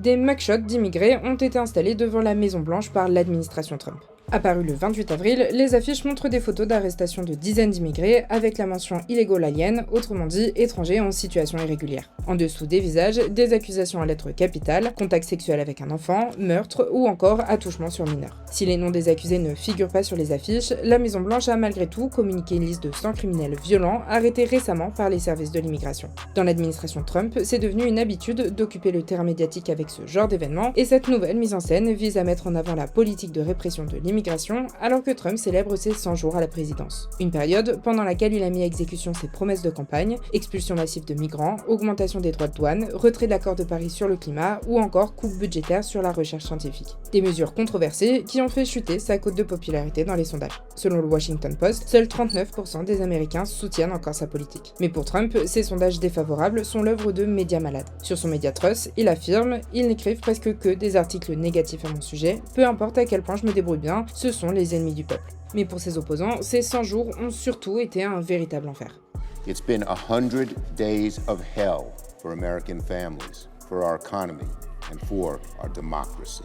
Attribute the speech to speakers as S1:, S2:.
S1: Des mugshots d'immigrés ont été installés devant la Maison-Blanche par l'administration Trump. Apparu le 28 avril, les affiches montrent des photos d'arrestation de dizaines d'immigrés avec la mention illegal alien, autrement dit étrangers en situation irrégulière. En dessous des visages, des accusations à lettres capitales, contact sexuel avec un enfant, meurtre ou encore attouchement sur mineur. Si les noms des accusés ne figurent pas sur les affiches, la Maison-Blanche a malgré tout communiqué une liste de 100 criminels violents arrêtés récemment par les services de l'immigration. Dans l'administration Trump, c'est devenu une habitude d'occuper le terrain médiatique avec ce genre d'événements, et cette nouvelle mise en scène vise à mettre en avant la politique de répression de l'immigration alors que Trump célèbre ses 100 jours à la présidence. Une période pendant laquelle il a mis à exécution ses promesses de campagne, expulsion massive de migrants, augmentation des droits de douane, retrait de l'accord de Paris sur le climat ou encore coupe budgétaire sur la recherche scientifique. Des mesures controversées qui ont fait chuter sa cote de popularité dans les sondages. Selon le Washington Post, seuls 39% des Américains soutiennent encore sa politique. Mais pour Trump, ces sondages défavorables sont l'œuvre de médias malades. Sur son média Trust, il affirme « Ils n'écrivent presque que des articles négatifs à mon sujet, peu importe à quel point je me débrouille bien, ce sont les ennemis du peuple. » Mais pour ses opposants, ces 100 jours ont surtout été un véritable enfer.
S2: It's been 100 days of hell for American families, for our economy, and for our democracy.